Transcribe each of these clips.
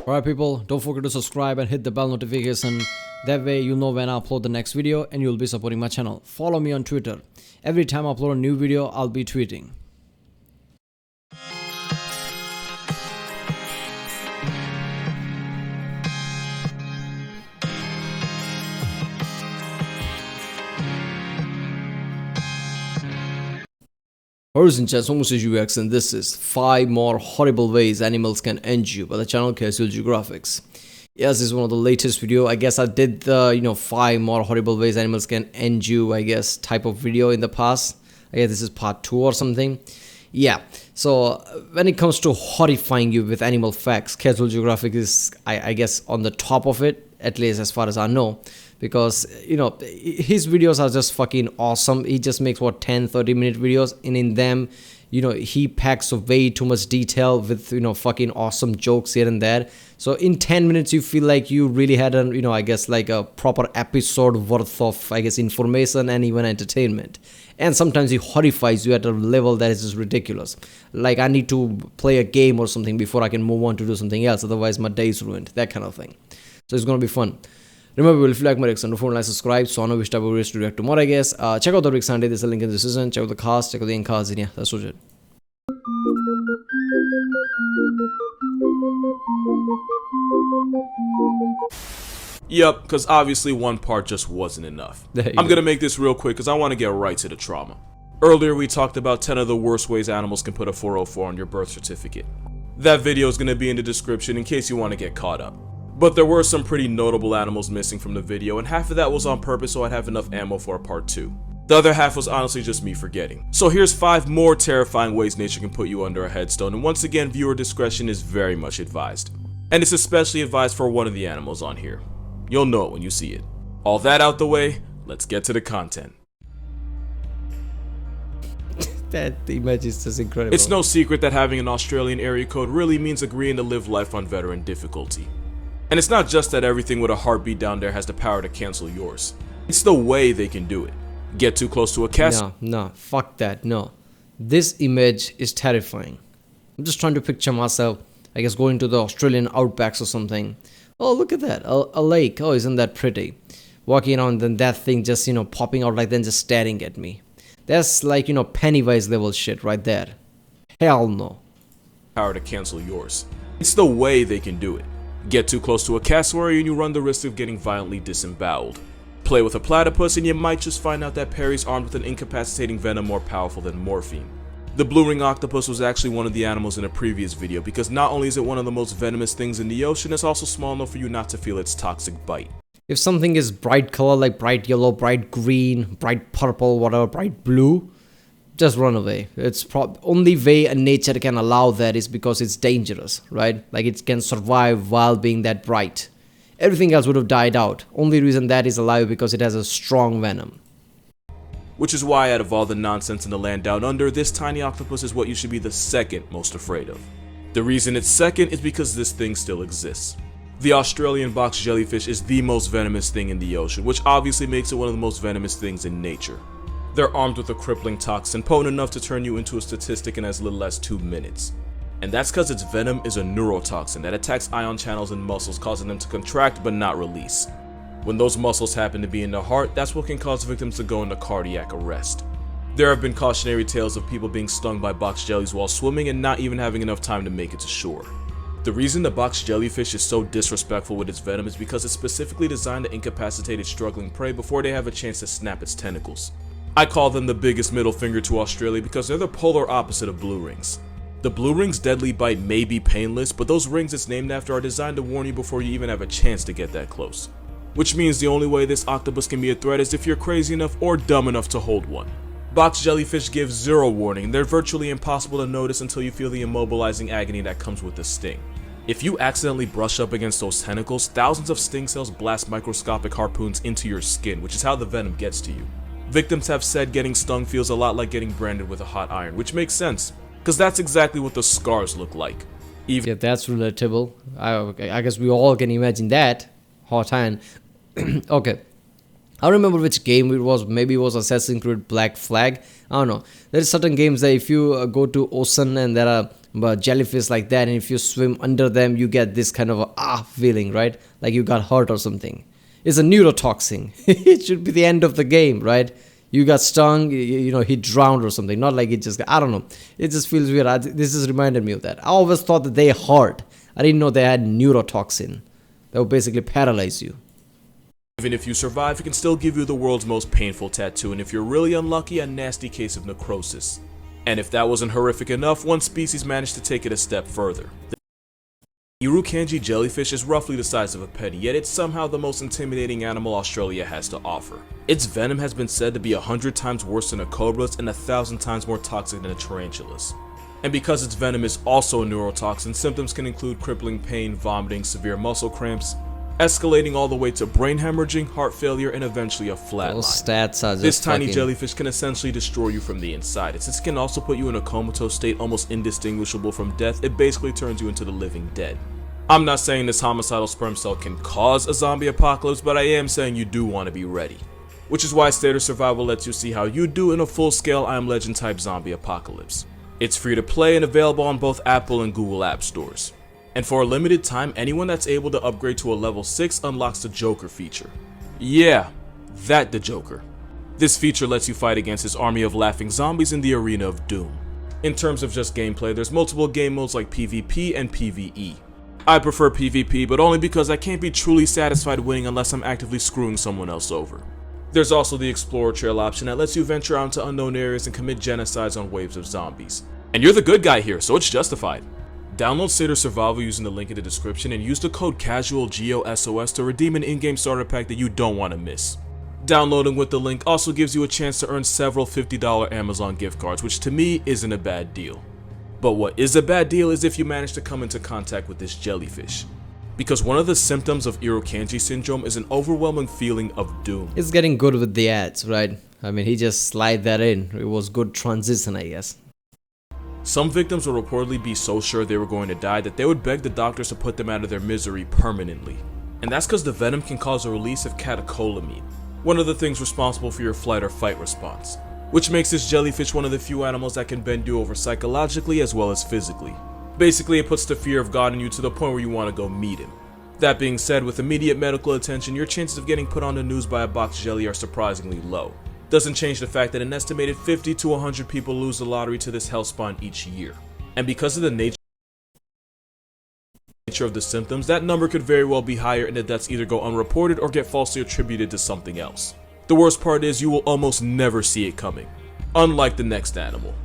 Alright people, don't forget to subscribe and hit the bell notification. That way you'll know when I upload the next video and you'll be supporting my channel. Follow me on Twitter. Every time I upload a new video, I'll be tweeting. Hello in chat, UX, and this is 5 more horrible ways animals can end you by the channel Casual Geographics. Yes, this is one of the latest video. I guess I did the 5 more horrible ways animals can end you, I guess, type of video in the past. I guess this is part 2 or something. Yeah, so when it comes to horrifying you with animal facts, Casual Geographic is, I guess, on the top of it, at least as far as I know. Because his videos are just fucking awesome. He just makes what 10-30 minute videos, and in them he packs way too much detail with fucking awesome jokes here and there. So in 10 minutes you feel like you really had an I guess like a proper episode worth of, I guess, information and even entertainment. And sometimes he horrifies you at a level that is just ridiculous. Like I need to play a game or something before I can move on to do something else, otherwise my day is ruined, that kind of thing. So it's gonna be fun. Remember, if you like my reaction, don't forget to subscribe so I know which type of videos to react to more, I guess. Check out the Rick Sunday, there's a link in the description. Check out the cast, check out the in-cast, and yeah, that's it. Yep, because obviously one part just wasn't enough. I'm gonna make this real quick because I want to get right to the trauma. Earlier we talked about 10 of the worst ways animals can put a 404 on your birth certificate. That video is gonna be in the description in case you want to get caught up. But there were some pretty notable animals missing from the video, and half of that was on purpose so I'd have enough ammo for a part 2. The other half was honestly just me forgetting. So here's 5 more terrifying ways nature can put you under a headstone, and once again, viewer discretion is very much advised. And it's especially advised for one of the animals on here. You'll know it when you see it. All that out the way, let's get to the content. That image is just incredible. It's no secret that having an Australian area code really means agreeing to live life on veteran difficulty. And it's not just that everything with a heartbeat down there has the power to cancel yours. It's the way they can do it. Get too close to a castle. No, fuck that, no. This image is terrifying. I'm just trying to picture myself, I guess, going to the Australian outbacks or something. Oh, look at that, a lake. Oh, isn't that pretty? Walking around, then that thing just, popping out like then just staring at me. That's like, Pennywise level shit right there. Hell no. Power to cancel yours. It's the way they can do it. Get too close to a cassowary and you run the risk of getting violently disemboweled. Play with a platypus and you might just find out that Perry's armed with an incapacitating venom more powerful than morphine. The blue ring octopus was actually one of the animals in a previous video because not only is it one of the most venomous things in the ocean, it's also small enough for you not to feel its toxic bite. If something is bright color like bright yellow, bright green, bright purple, whatever, bright blue, just run away. It's only way nature can allow that is because it's dangerous, right? Like it can survive while being that bright. Everything else would have died out. Only reason that is alive because it has a strong venom. Which is why out of all the nonsense in the land down under, this tiny octopus is what you should be the second most afraid of. The reason it's second is because this thing still exists. The Australian box jellyfish is the most venomous thing in the ocean, which obviously makes it one of the most venomous things in nature. They're armed with a crippling toxin potent enough to turn you into a statistic in as little as 2 minutes. And that's because its venom is a neurotoxin that attacks ion channels in muscles, causing them to contract but not release. When those muscles happen to be in the heart, that's what can cause victims to go into cardiac arrest. There have been cautionary tales of people being stung by box jellies while swimming and not even having enough time to make it to shore. The reason the box jellyfish is so disrespectful with its venom is because it's specifically designed to incapacitate its struggling prey before they have a chance to snap its tentacles. I call them the biggest middle finger to Australia because they're the polar opposite of blue rings. The blue ring's deadly bite may be painless, but those rings it's named after are designed to warn you before you even have a chance to get that close. Which means the only way this octopus can be a threat is if you're crazy enough or dumb enough to hold one. Box jellyfish give 0 warning, they're virtually impossible to notice until you feel the immobilizing agony that comes with the sting. If you accidentally brush up against those tentacles, thousands of sting cells blast microscopic harpoons into your skin, which is how the venom gets to you. Victims have said getting stung feels a lot like getting branded with a hot iron, which makes sense, because that's exactly what the scars look like. Yeah, that's relatable. I guess we all can imagine that. Hot iron. Okay. I don't remember which game it was. Maybe it was Assassin's Creed Black Flag. I don't know. There are certain games that if you go to ocean and there are But jellyfish like that, and if you swim under them, you get this kind of feeling, right? Like you got hurt or something. It's a neurotoxin. It should be the end of the game, right? You got stung, he drowned or something. Not like it just, I don't know. It just feels weird. This has reminded me of that. I always thought that they hurt. I didn't know they had neurotoxin that would basically paralyze you. Even if you survive, it can still give you the world's most painful tattoo, and if you're really unlucky, a nasty case of necrosis. And if that wasn't horrific enough, one species managed to take it a step further. The Irukandji jellyfish is roughly the size of a penny, yet it's somehow the most intimidating animal Australia has to offer. Its venom has been said to be 100 times worse than a cobra's and 1,000 times more toxic than a tarantula's. And because its venom is also a neurotoxin, symptoms can include crippling pain, vomiting, severe muscle cramps, escalating all the way to brain hemorrhaging, heart failure, and eventually a flatline. Stats are just this tiny jellyfish can essentially destroy you from the inside, and since it can also put you in a comatose state almost indistinguishable from death, it basically turns you into the living dead. I'm not saying this homicidal sperm cell can cause a zombie apocalypse, but I am saying you do want to be ready. Which is why State of Survival lets you see how you do in a full-scale I Am Legend type zombie apocalypse. It's free to play and available on both Apple and Google App Stores. And for a limited time, anyone that's able to upgrade to a level 6 unlocks the Joker feature. Yeah, the Joker. This feature lets you fight against his army of laughing zombies in the arena of doom. In terms of just gameplay, there's multiple game modes like PvP and PvE. I prefer PvP, but only because I can't be truly satisfied winning unless I'm actively screwing someone else over. There's also the Explorer Trail option that lets you venture out into unknown areas and commit genocides on waves of zombies. And you're the good guy here, so it's justified. Download State of Survival using the link in the description and use the code CasualGeoSOS to redeem an in-game starter pack that you don't want to miss. Downloading with the link also gives you a chance to earn several $50 Amazon gift cards, which to me isn't a bad deal. But what is a bad deal is if you manage to come into contact with this jellyfish. Because one of the symptoms of Irukandji syndrome is an overwhelming feeling of doom. It's getting good with the ads, right? I mean, he just slid that in. It was good transition, I guess. Some victims will reportedly be so sure they were going to die that they would beg the doctors to put them out of their misery permanently. And that's because the venom can cause a release of catecholamine, one of the things responsible for your flight or fight response, which makes this jellyfish one of the few animals that can bend you over psychologically as well as physically. Basically, it puts the fear of God in you to the point where you want to go meet him. That being said, with immediate medical attention, your chances of getting put on the news by a box jelly are surprisingly low. Doesn't change the fact that an estimated 50 to 100 people lose the lottery to this hellspawn each year. And because of the nature of the symptoms, that number could very well be higher and the deaths either go unreported or get falsely attributed to something else. The worst part is you will almost never see it coming, unlike the next animal.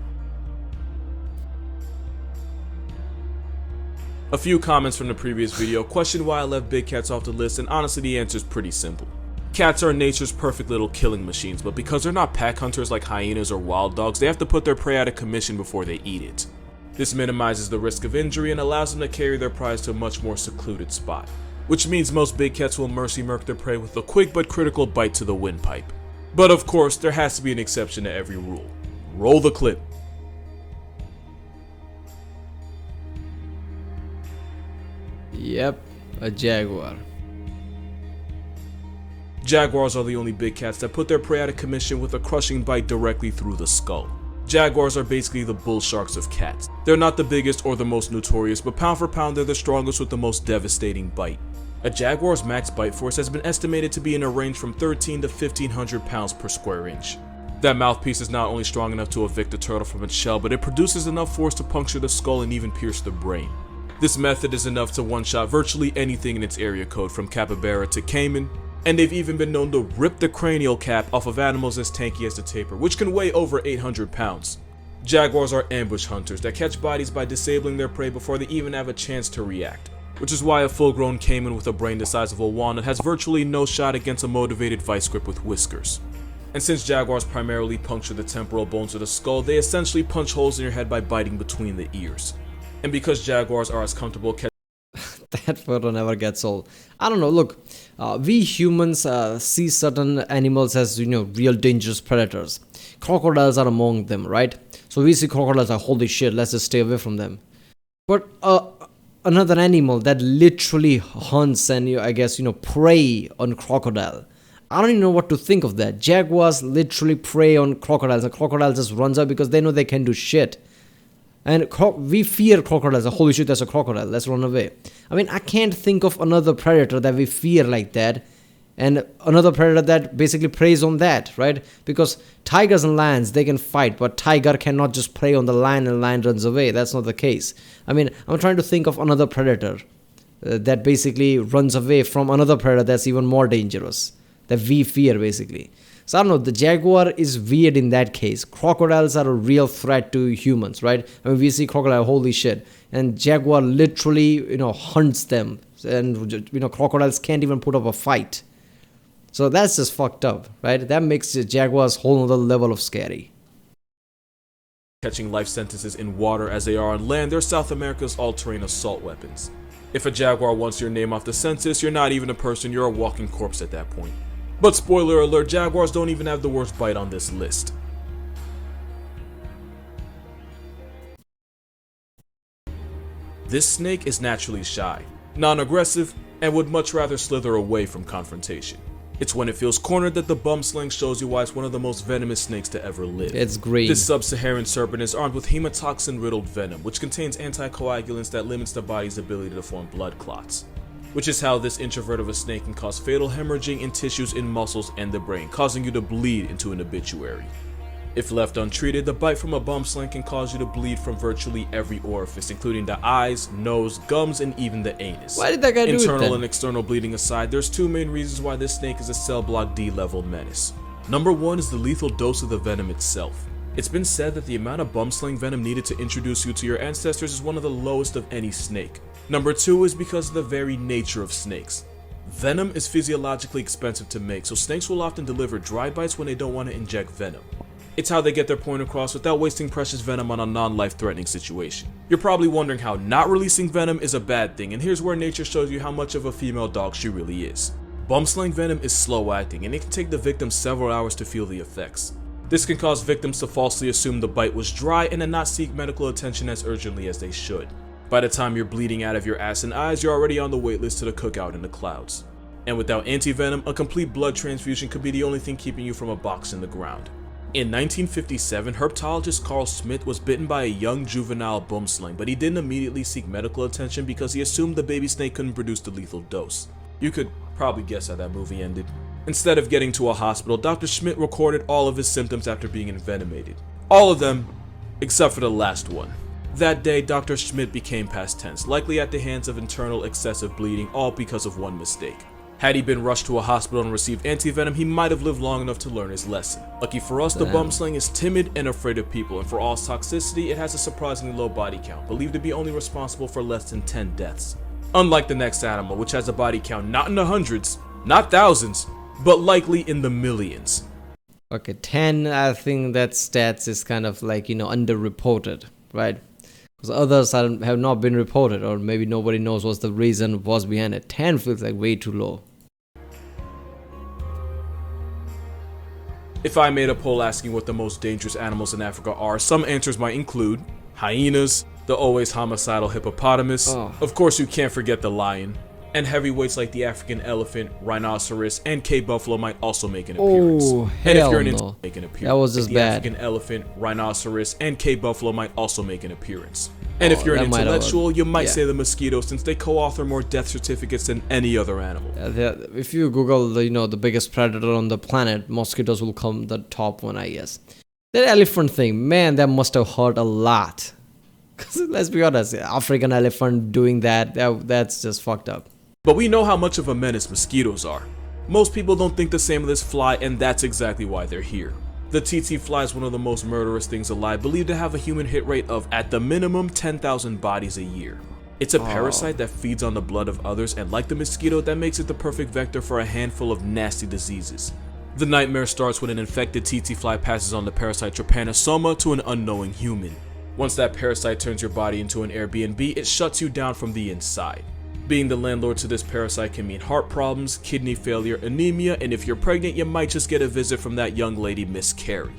A few comments from the previous video questioned why I left big cats off the list, and honestly the answer is pretty simple. Cats are nature's perfect little killing machines, but because they're not pack hunters like hyenas or wild dogs, they have to put their prey out of commission before they eat it. This minimizes the risk of injury and allows them to carry their prize to a much more secluded spot, which means most big cats will mercy murk their prey with a quick but critical bite to the windpipe. But of course, there has to be an exception to every rule. Roll the clip. Yep, a jaguar. Jaguars are the only big cats that put their prey out of commission with a crushing bite directly through the skull. Jaguars are basically the bull sharks of cats. They're not the biggest or the most notorious, but pound for pound they're the strongest with the most devastating bite. A jaguar's max bite force has been estimated to be in a range from 13 to 1500 pounds per square inch. That mouthpiece is not only strong enough to evict a turtle from its shell, but it produces enough force to puncture the skull and even pierce the brain. This method is enough to one-shot virtually anything in its area code, from capybara to caiman, and they've even been known to rip the cranial cap off of animals as tanky as the tapir, which can weigh over 800 pounds. Jaguars are ambush hunters that catch bodies by disabling their prey before they even have a chance to react, which is why a full-grown caiman with a brain the size of a walnut has virtually no shot against a motivated vice grip with whiskers. And since jaguars primarily puncture the temporal bones of the skull, they essentially punch holes in your head by biting between the ears. And because jaguars are as comfortable that photo never gets old. I don't know, look, we humans see certain animals as, real dangerous predators. Crocodiles are among them, right? So we see crocodiles like, holy shit, let's just stay away from them. But another animal that literally hunts and, I guess, prey on crocodile. I don't even know what to think of that. Jaguars literally prey on crocodiles. The crocodile just runs out because they know they can do shit. And we fear crocodiles. Holy shit, that's a crocodile. Let's run away. I mean, I can't think of another predator that we fear like that. And another predator that basically preys on that, right? Because tigers and lions, they can fight, but tiger cannot just prey on the lion and lion runs away. That's not the case. I mean, I'm trying to think of another predator that basically runs away from another predator that's even more dangerous, that we fear basically. So I don't know, the jaguar is weird in that case. Crocodiles are a real threat to humans, right? I mean, we see crocodile, holy shit. And jaguar literally, hunts them. And, crocodiles can't even put up a fight. So that's just fucked up, right? That makes the jaguars whole other level of scary. Catching life sentences in water as they are on land, they're South America's all-terrain assault weapons. If a jaguar wants your name off the census, you're not even a person, you're a walking corpse at that point. But spoiler alert, jaguars don't even have the worst bite on this list. This snake is naturally shy, non-aggressive, and would much rather slither away from confrontation. It's when it feels cornered that the bum sling shows you why it's one of the most venomous snakes to ever live. It's green. This sub-Saharan serpent is armed with hemotoxin-riddled venom, which contains anticoagulants that limits the body's ability to form blood clots. Which is how this introvert of a snake can cause fatal hemorrhaging in tissues in muscles and the brain, causing you to bleed into an obituary. If left untreated, the bite from a bum sling can cause you to bleed from virtually every orifice, including the eyes, nose, gums, and even the anus. Why did that guy do it then? Internal and external bleeding aside, there's two main reasons why this snake is a cell block D level menace. Number one is the lethal dose of the venom itself. It's been said that the amount of bum sling venom needed to introduce you to your ancestors is one of the lowest of any snake. Number two is because of the very nature of snakes. Venom is physiologically expensive to make, so snakes will often deliver dry bites when they don't want to inject venom. It's how they get their point across without wasting precious venom on a non-life-threatening situation. You're probably wondering how not releasing venom is a bad thing, and here's where nature shows you how much of a female dog she really is. Bum sling venom is slow-acting, and it can take the victim several hours to feel the effects. This can cause victims to falsely assume the bite was dry and to not seek medical attention as urgently as they should. By the time you're bleeding out of your ass and eyes, you're already on the waitlist to the cookout in the clouds. And without anti-venom, a complete blood transfusion could be the only thing keeping you from a box in the ground. In 1957, herpetologist Carl Smith was bitten by a young juvenile bum sling, but he didn't immediately seek medical attention because he assumed the baby snake couldn't produce the lethal dose. You could probably guess how that movie ended. Instead of getting to a hospital, Dr. Schmidt recorded all of his symptoms after being envenomated. All of them, except for the last one. That day, Dr. Schmidt became past tense, likely at the hands of internal excessive bleeding, all because of one mistake. Had he been rushed to a hospital and received anti-venom, he might have lived long enough to learn his lesson. Lucky for us, the bum sling is timid and afraid of people, and for all its toxicity, it has a surprisingly low body count, believed to be only responsible for less than 10 deaths. Unlike the next animal, which has a body count not in the hundreds, not thousands, but likely in the millions. Okay, 10, I think that stats is kind of like, underreported, right? Because others have not been reported, or maybe nobody knows what the reason was behind it. 10 feels like way too low. If I made a poll asking what the most dangerous animals in Africa are, some answers might include hyenas, the always homicidal hippopotamus, of course you can't forget the lion, and heavyweights like the African elephant, rhinoceros, and cave buffalo might also make an appearance. Oh, and if hell you're an no. make an appearance. That was just the bad. African elephant, rhinoceros, and cave buffalo might also make an appearance. And if you're an intellectual, you might say the mosquito, since they co-author more death certificates than any other animal. If you Google the biggest predator on the planet, mosquitoes will come the top one, I guess. That elephant thing, man, that must have hurt a lot. Because let's be honest, African elephant doing that's just fucked up. But we know how much of a menace mosquitoes are. Most people don't think the same of this fly, and that's exactly why they're here. The tsetse fly is one of the most murderous things alive, believed to have a human hit rate of, at the minimum, 10,000 bodies a year. It's a parasite that feeds on the blood of others, and like the mosquito, that makes it the perfect vector for a handful of nasty diseases. The nightmare starts when an infected tsetse fly passes on the parasite trypanosoma to an unknowing human. Once that parasite turns your body into an Airbnb, it shuts you down from the inside. Being the landlord to this parasite can mean heart problems, kidney failure, anemia, and if you're pregnant, you might just get a visit from that young lady, Miss Carrie.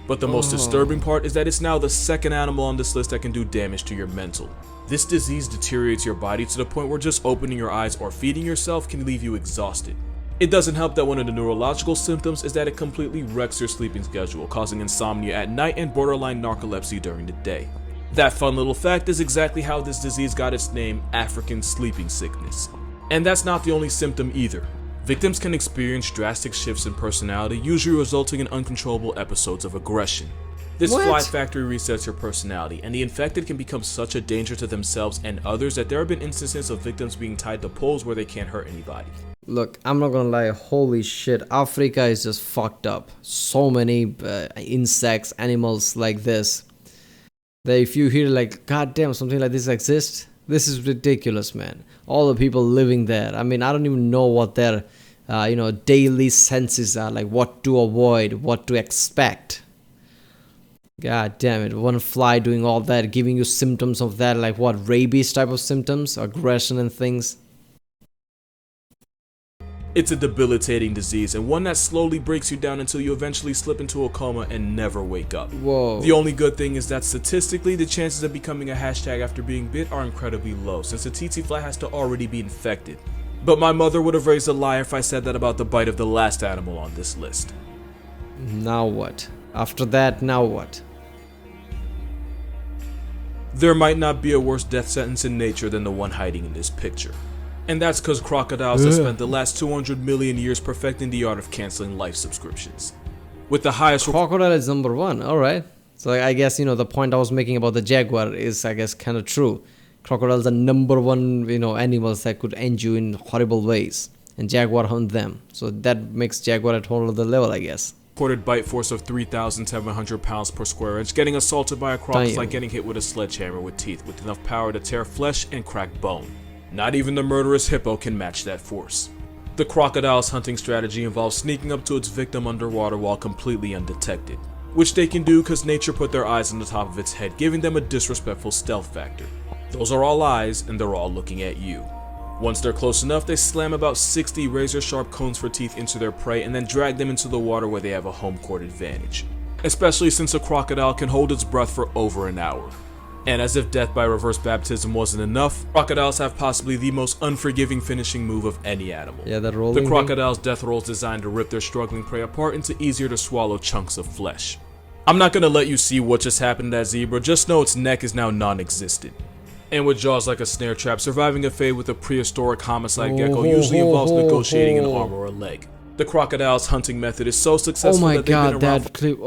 But the most disturbing part is that it's now the second animal on this list that can do damage to your mental. This disease deteriorates your body to the point where just opening your eyes or feeding yourself can leave you exhausted. It doesn't help that one of the neurological symptoms is that it completely wrecks your sleeping schedule, causing insomnia at night and borderline narcolepsy during the day. That fun little fact is exactly how this disease got its name, African sleeping sickness. And that's not the only symptom either. Victims can experience drastic shifts in personality, usually resulting in uncontrollable episodes of aggression. This fly factory resets your personality, and the infected can become such a danger to themselves and others that there have been instances of victims being tied to poles where they can't hurt anybody. Look, I'm not gonna lie, holy shit, Africa is just fucked up. So many insects, animals like this. That if you hear like, goddamn, something like this exists, this is ridiculous, man. All the people living there. I mean, I don't even know what their, daily senses are, like what to avoid, what to expect. God damn it, one fly doing all that, giving you symptoms of that, like what, rabies type of symptoms, aggression and things. It's a debilitating disease, and one that slowly breaks you down until you eventually slip into a coma and never wake up. Whoa. The only good thing is that statistically, the chances of becoming a hashtag after being bit are incredibly low, since the tsetse fly has to already be infected. But my mother would have raised a lie if I said that about the bite of the last animal on this list. Now what? After that, now what? There might not be a worse death sentence in nature than the one hiding in this picture. And that's because crocodiles have spent the last 200 million years perfecting the art of canceling life subscriptions. With the highest... Crocodile is number one, alright. So I guess, the point I was making about the jaguar is, I guess, kind of true. Crocodiles are number one, animals that could end you in horrible ways. And jaguar hunt them. So that makes jaguar at a whole other level, I guess. Reported bite force of 3,700 pounds per square inch. Getting assaulted by a croc is like getting hit with a sledgehammer with teeth, with enough power to tear flesh and crack bone. Not even the murderous hippo can match that force. The crocodile's hunting strategy involves sneaking up to its victim underwater while completely undetected, which they can do because nature put their eyes on the top of its head, giving them a disrespectful stealth factor. Those are all eyes, and they're all looking at you. Once they're close enough, they slam about 60 razor-sharp cones for teeth into their prey and then drag them into the water where they have a home court advantage. Especially since a crocodile can hold its breath for over an hour. And as if death by reverse baptism wasn't enough, crocodiles have possibly the most unforgiving finishing move of any animal. Yeah, that rolling The crocodile's death roll is designed to rip their struggling prey apart into easier to swallow chunks of flesh. I'm not gonna let you see what just happened to that zebra, just know its neck is now non-existent. And with jaws like a snare trap, surviving a fate with a prehistoric homicide gecko usually involves negotiating an arm or a leg. The crocodile's hunting method is so successful that they've been around that clip.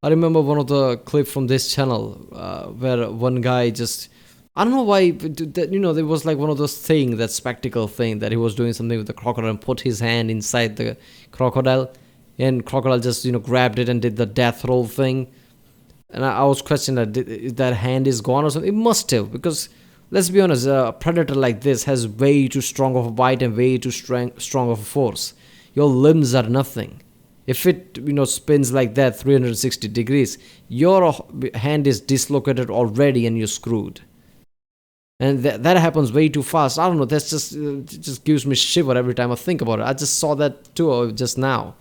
I remember one of the clips from this channel where one guy just, I don't know why, there was like one of those things, that spectacle thing, that he was doing something with the crocodile and put his hand inside the crocodile, and crocodile just, grabbed it and did the death roll thing. And I was questioning that hand is gone or something. It must have, because let's be honest, a predator like this has way too strong of a bite and way too strong of a force. Your limbs are nothing. If it, spins like that 360 degrees, your hand is dislocated already and you're screwed. And that happens way too fast. I don't know, that's just gives me shiver every time I think about it. I just saw that too just now.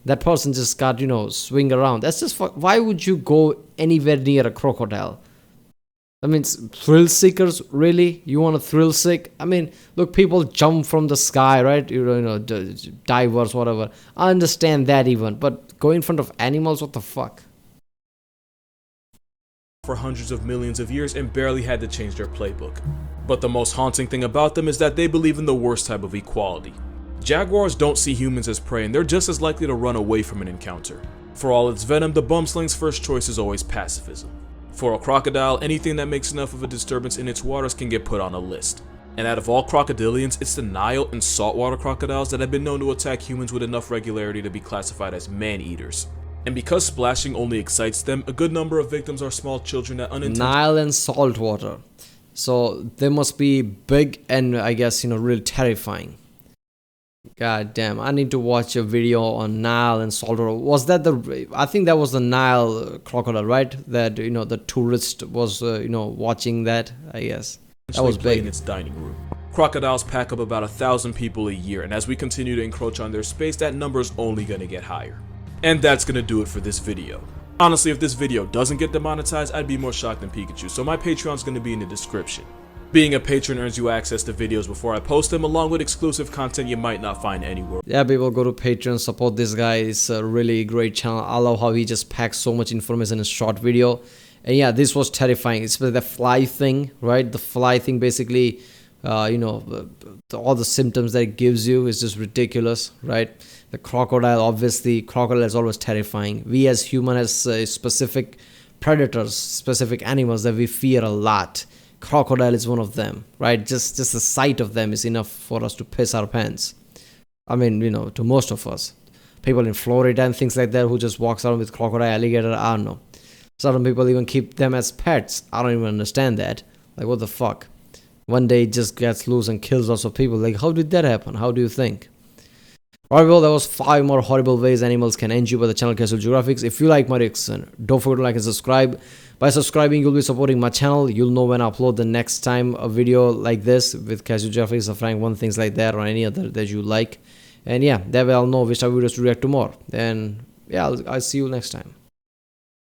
That person just got, swing around. That's just, why would you go anywhere near a crocodile? I mean, thrill seekers, really? You want to thrill seek? I mean, look, people jump from the sky, right? Divers, whatever. I understand that even, but go in front of animals, what the fuck? For hundreds of millions of years and barely had to change their playbook. But the most haunting thing about them is that they believe in the worst type of equality. Jaguars don't see humans as prey, and they're just as likely to run away from an encounter. For all its venom, the bumsling's first choice is always pacifism. For a crocodile, anything that makes enough of a disturbance in its waters can get put on a list. And out of all crocodilians, it's the Nile and saltwater crocodiles that have been known to attack humans with enough regularity to be classified as man-eaters. And because splashing only excites them, a good number of victims are small children that unintentionally... Nile and saltwater. So they must be big and, I guess, really terrifying. God damn, I need to watch a video on Nile and saltwater. Was that I think that was the Nile crocodile, right? That, the tourist was, watching that, I guess. That was big. In its dining room. Crocodiles pack up about 1,000 people a year, and as we continue to encroach on their space, that number is only gonna get higher. And that's gonna do it for this video. Honestly, if this video doesn't get demonetized, I'd be more shocked than Pikachu, so my Patreon's gonna be in the description. Being a patron earns you access to videos before I post them, along with exclusive content you might not find anywhere. Yeah, people, go to Patreon, support this guy. It's a really great channel. I love how he just packs so much information in a short video. And yeah, this was terrifying, especially the fly thing, right? The fly thing basically, all the symptoms that it gives you is just ridiculous, right? The crocodile, obviously, crocodile is always terrifying. We as human has specific predators, specific animals that we fear a lot. Crocodile is one of them, right? Just the sight of them is enough for us to piss our pants. I mean, to most of us. People in Florida and things like that who just walks around with crocodile, alligator, I don't know. Certain people even keep them as pets. I don't even understand that. Like, what the fuck? One day it just gets loose and kills lots of people. Like, how did that happen? How do you think? Alright, well, that was 5 more horrible ways animals can end you by the channel Casual Geographic. If you like my reaction, don't forget to like and subscribe. By subscribing, you'll be supporting my channel. You'll know when I upload the next time a video like this with Casual Geographic, or Frank One, things like that, or any other that you like. And yeah, that way I'll know which type of videos to react to more. And yeah, I'll see you next time.